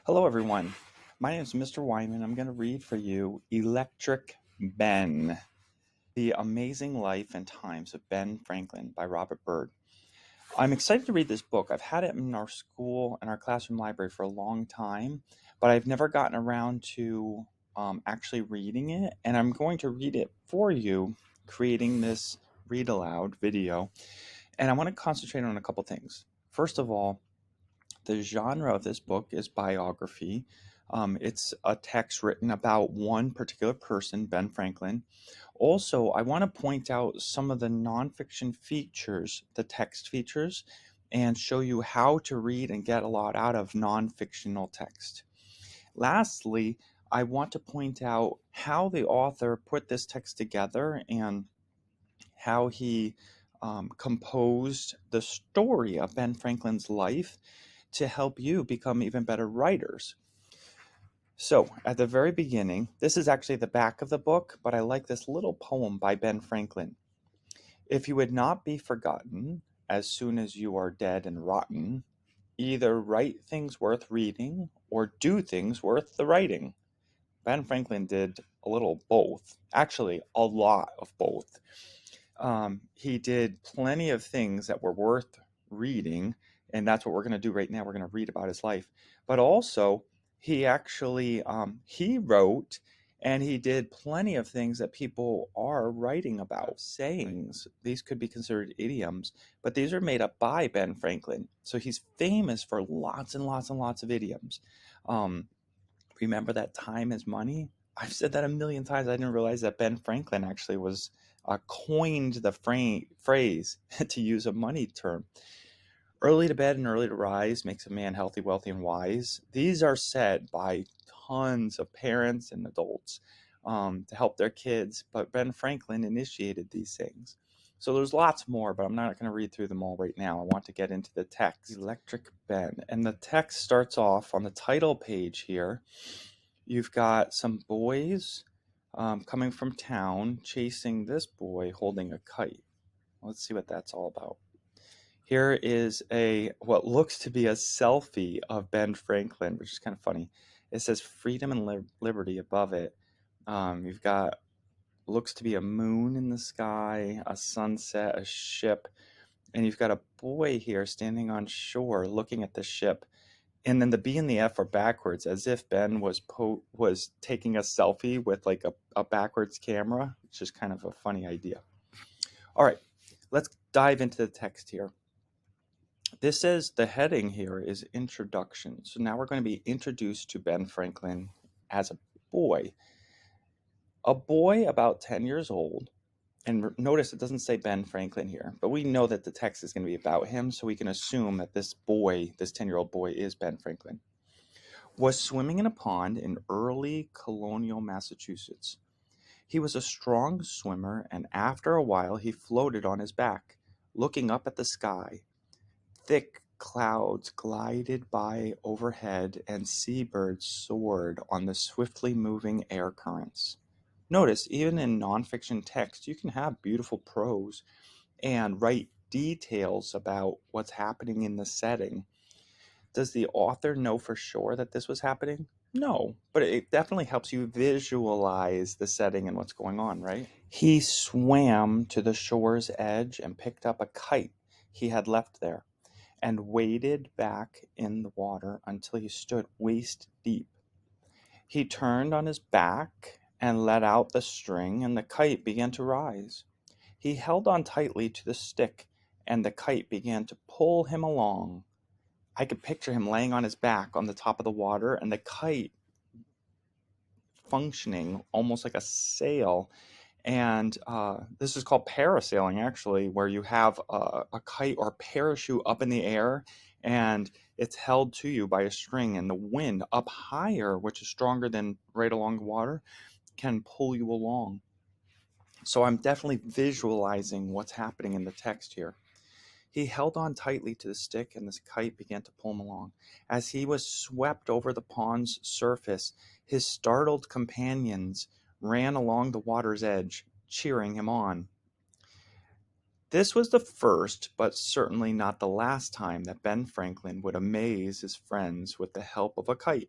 Hello, everyone. My name is Mr. Wyman. I'm going to read for you Electric Ben, The Amazing Life and Times of Ben Franklin by Robert Byrd. I'm excited to read this book. I've had it in our school and our classroom library for a long time, but I've never gotten around to actually reading it, and I'm going to read it for you, creating this read aloud video. And I want to concentrate on a couple things. First of all, the genre of this book is biography. It's a text written about one particular person, Ben Franklin. Also, I want to point out some of the nonfiction features, the text features, and show you how to read and get a lot out of nonfictional text. Lastly, I want to point out how the author put this text together and how he composed the story of Ben Franklin's life to help you become even better writers. So, at the very beginning, this is actually the back of the book, but I like this little poem by Ben Franklin. If you would not be forgotten as soon as you are dead and rotten, either write things worth reading or do things worth the writing. Ben Franklin did a little both, actually, a lot of both. He did plenty of things that were worth reading, and that's what we're going to do right now. We're going to read about his life, but also he actually he wrote and he did plenty of things that people are writing about, sayings. These could be considered idioms, but these are made up by Ben Franklin, so he's famous for lots and lots and lots of idioms. um, Remember that time is money? I've said that a million times. I didn't realize that Ben Franklin actually was coined the phrase to use a money term. Early to bed and early to rise makes a man healthy, wealthy, and wise. These are said by tons of parents and adults to help their kids, but Ben Franklin initiated these things. So there's lots more, but I'm not going to read through them all right now. I want to get into the text, Electric Ben. And the text starts off on the title page here. You've got some boys coming from town chasing this boy holding a kite. Let's see what that's all about. Here is what looks to be a selfie of Ben Franklin, which is kind of funny. It says freedom and liberty above it. You've got looks to be a moon in the sky, a sunset, a ship, and you've got a boy here standing on shore looking at the ship. And then the B and the F are backwards, as if Ben was taking a selfie with like a backwards camera, which is kind of a funny idea. All right, let's dive into the text here. This says the heading here is introduction. So now we're going to be introduced to Ben Franklin as a boy. A boy about 10 years old. And notice it doesn't say Ben Franklin here, but we know that the text is going to be about him, so we can assume that this boy, this 10-year-old boy, is Ben Franklin. Was swimming in a pond in early colonial Massachusetts. He was a strong swimmer, and after a while he floated on his back, looking up at the sky. Thick clouds glided by overhead, and seabirds soared on the swiftly moving air currents. Notice, even in nonfiction text, you can have beautiful prose and write details about what's happening in the setting. Does the author know for sure that this was happening? No, but it definitely helps you visualize the setting and what's going on, right? He swam to the shore's edge and picked up a kite he had left there and waded back in the water until he stood waist deep. He turned on his back and let out the string, and the kite began to rise. He held on tightly to the stick, and the kite began to pull him along. I could picture him laying on his back on the top of the water, and the kite functioning almost like a sail. And this is called parasailing, actually, where you have a kite or parachute up in the air, and it's held to you by a string, and the wind up higher, which is stronger than right along the water, can pull you along. So I'm definitely visualizing what's happening in the text here. He held on tightly to the stick, and the kite began to pull him along. As he was swept over the pond's surface, his startled companions ran along the water's edge, cheering him on. This was the first, but certainly not the last time that Ben Franklin would amaze his friends with the help of a kite.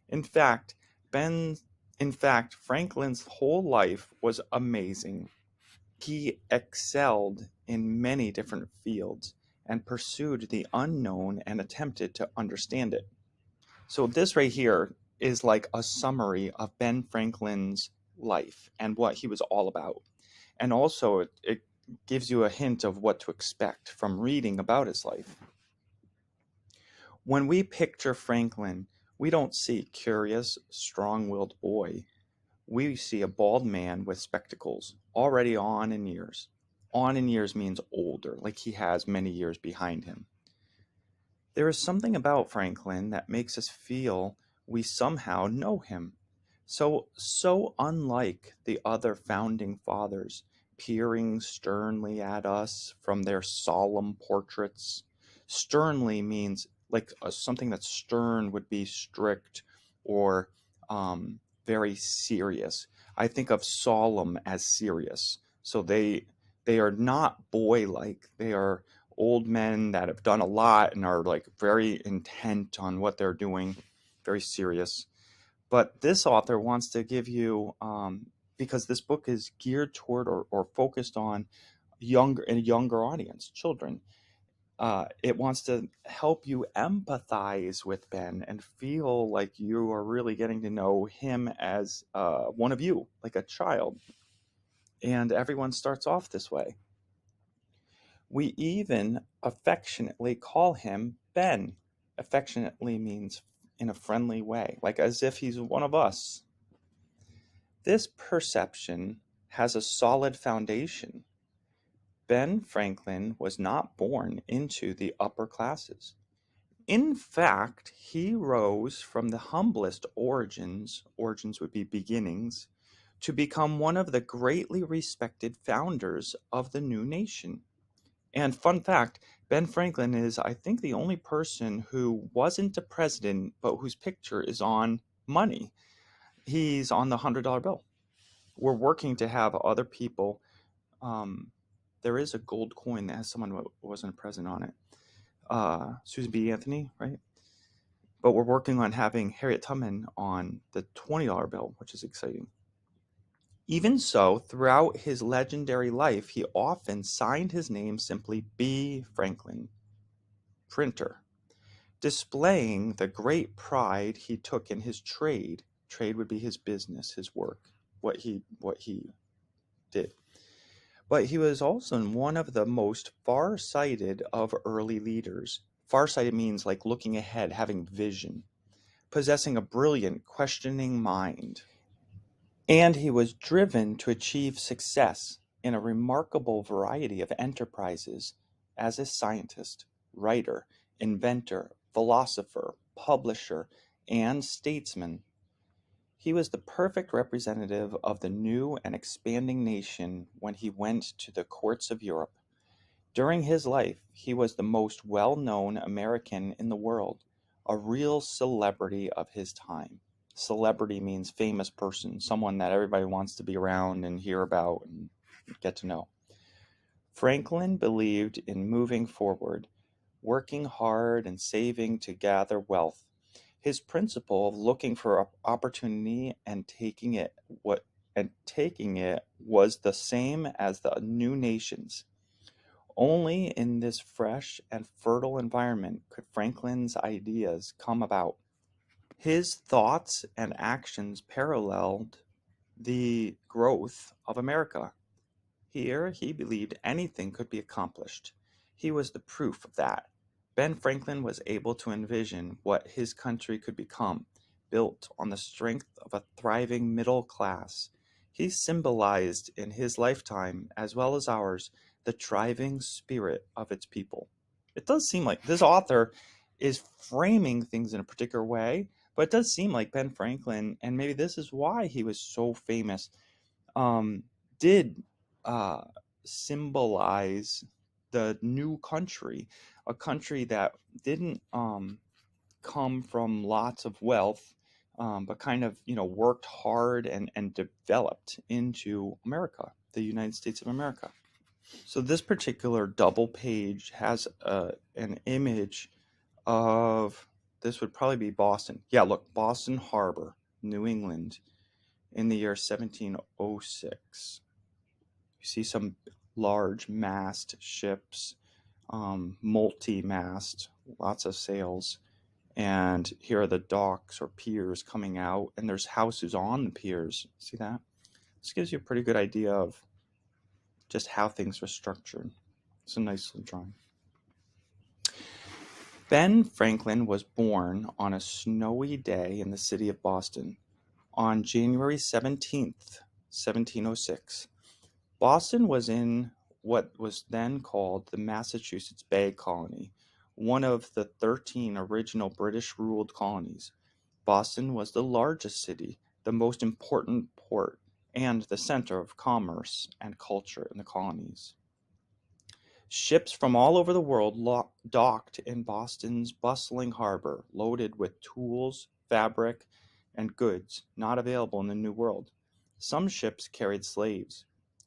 In fact, Ben in fact, Franklin's whole life was amazing. He excelled in many different fields and pursued the unknown and attempted to understand it. So this right here is like a summary of Ben Franklin's life and what he was all about. And also it gives you a hint of what to expect from reading about his life. When we picture Franklin, we don't see a curious, strong-willed boy. We see a bald man with spectacles, already on in years. On in years means older, like he has many years behind him. There is something about Franklin that makes us feel we somehow know him. So unlike the other founding fathers, peering sternly at us from their solemn portraits. Sternly means like something that's stern would be strict or very serious. I think of solemn as serious. So they are not boy-like. They are old men that have done a lot and are like very intent on what they're doing, very serious. But this author wants to give you, because this book is geared toward or focused on a younger audience, children. It wants to help you empathize with Ben and feel like you are really getting to know him as one of you, like a child. And everyone starts off this way. We even affectionately call him Ben. Affectionately means in a friendly way, like as if he's one of us. This perception has a solid foundation. Ben Franklin was not born into the upper classes. In fact, he rose from the humblest origins would be beginnings, to become one of the greatly respected founders of the new nation. And fun fact, Ben Franklin is, I think, the only person who wasn't a president, but whose picture is on money. He's on the $100 bill. We're working to have other people. There is a gold coin that has someone who wasn't a president on it. Susan B. Anthony, right? But we're working on having Harriet Tubman on the $20 bill, which is exciting. Even so, throughout his legendary life, he often signed his name simply B. Franklin, printer, displaying the great pride he took in his trade. Trade would be his business, his work, what he did. But he was also one of the most far-sighted of early leaders. Far-sighted means like looking ahead, having vision, possessing a brilliant, questioning mind. And he was driven to achieve success in a remarkable variety of enterprises as a scientist, writer, inventor, philosopher, publisher, and statesman. He was the perfect representative of the new and expanding nation when he went to the courts of Europe. During his life, he was the most well-known American in the world, a real celebrity of his time. Celebrity means famous person, someone that everybody wants to be around and hear about and get to know. Franklin believed in moving forward, working hard and saving to gather wealth. His principle of looking for opportunity and taking it was the same as the new nations. Only in this fresh and fertile environment could Franklin's ideas come about. His thoughts and actions paralleled the growth of America. Here he believed anything could be accomplished. He was the proof of that. Ben Franklin was able to envision what his country could become, built on the strength of a thriving middle class. He symbolized in his lifetime, as well as ours, the thriving spirit of its people. It does seem like this author is framing things in a particular way, but it does seem like Ben Franklin, and maybe this is why he was so famous, did uh, symbolize the new country, a country that didn't come from lots of wealth, but kind of worked hard and developed into America, the United States of America. So this particular double page has an image of, this would probably be Boston. Yeah, look, Boston Harbor, New England, in the year 1706. You see some large mast ships, multi-mast, lots of sails. And here are the docks or piers coming out, and there's houses on the piers. See that? This gives you a pretty good idea of just how things were structured. It's a nice little drawing. Ben Franklin was born on a snowy day in the city of Boston on January 17th, 1706. Boston was in what was then called the Massachusetts Bay Colony, one of the 13 original British-ruled colonies. Boston was the largest city, the most important port, and the center of commerce and culture in the colonies. Ships from all over the world docked in Boston's bustling harbor, loaded with tools, fabric, and goods not available in the New World. Some ships carried slaves.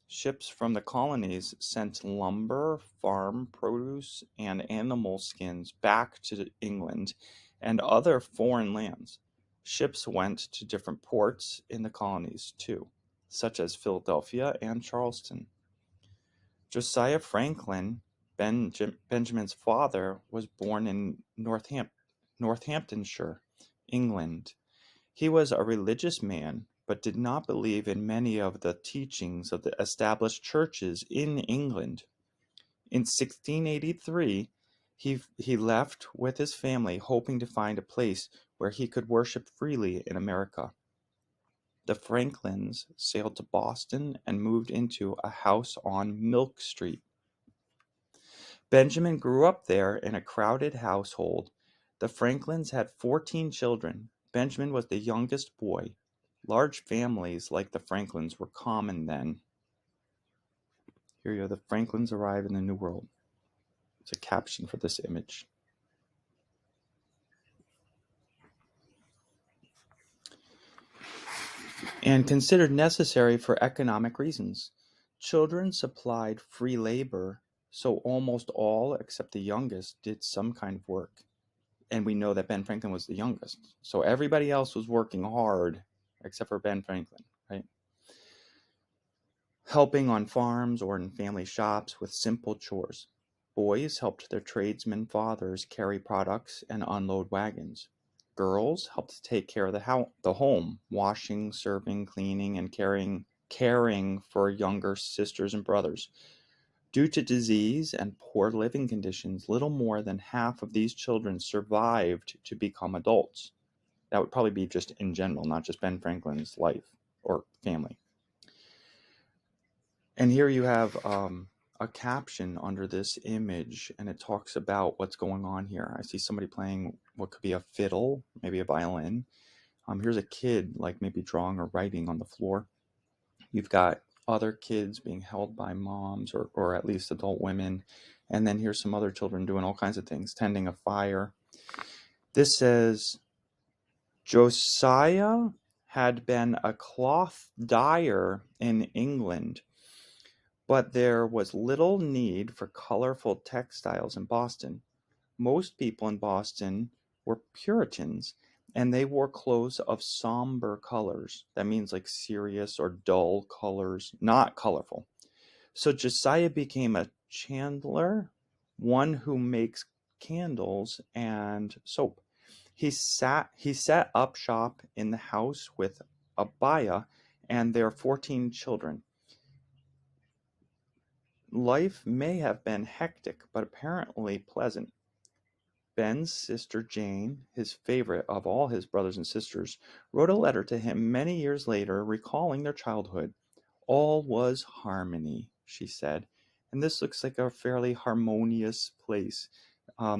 Ships from the colonies sent lumber, farm produce, and animal skins back to England and other foreign lands. Ships went to different ports in the colonies, too, such as Philadelphia and Charleston. Josiah Franklin, Benjamin's father, was born in Northamptonshire, England. He was a religious man, but did not believe in many of the teachings of the established churches in England. In 1683, he left with his family, hoping to find a place where he could worship freely in America. The Franklins sailed to Boston and moved into a house on Milk Street. Benjamin grew up there in a crowded household. The Franklins had 14 children. Benjamin was the youngest boy. Large families like the Franklins were common then. Here you go, the Franklins arrive in the New World. It's a caption for this image. And considered necessary for economic reasons. Children supplied free labor, so almost all, except the youngest, did some kind of work. And we know that Ben Franklin was the youngest. So everybody else was working hard except for Ben Franklin, right? Helping on farms or in family shops with simple chores. Boys helped their tradesmen fathers carry products and unload wagons. Girls helped take care of the home, washing, serving, cleaning, and caring for younger sisters and brothers. Due to disease and poor living conditions, little more than half of these children survived to become adults. That would probably be just in general, not just Ben Franklin's life or family. And here you have a caption under this image, and it talks about what's going on here. I see somebody playing what could be a fiddle, maybe a violin. Here's a kid, like maybe drawing or writing on the floor. You've got other kids being held by moms or at least adult women. And then here's some other children doing all kinds of things, tending a fire. This says, Josiah had been a cloth dyer in England, but there was little need for colorful textiles in Boston. Most people in Boston were Puritans, and they wore clothes of somber colors. That means like serious or dull colors, not colorful. So Josiah became a chandler, one who makes candles and soap. He set up shop in the house with Abiah and their 14 children. Life may have been hectic, but apparently pleasant. Ben's sister Jane, his favorite of all his brothers and sisters, wrote a letter to him many years later recalling their childhood. All was harmony, she said. And this looks like a fairly harmonious place.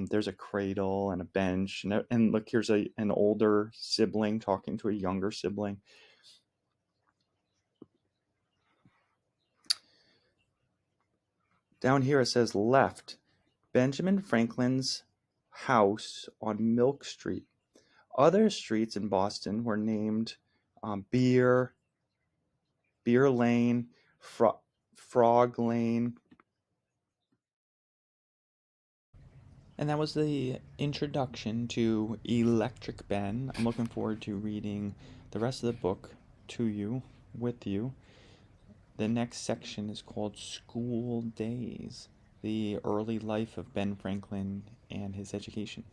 There's a cradle and a bench. And look, here's an older sibling talking to a younger sibling. Down here it says left. Benjamin Franklin's house on Milk Street. Other streets in Boston were named Beer Lane, Frog Lane, And that was the introduction to Electric Ben. I'm looking forward to reading the rest of the book to you, with you. The next section is called School Days, the early life of Ben Franklin and his education.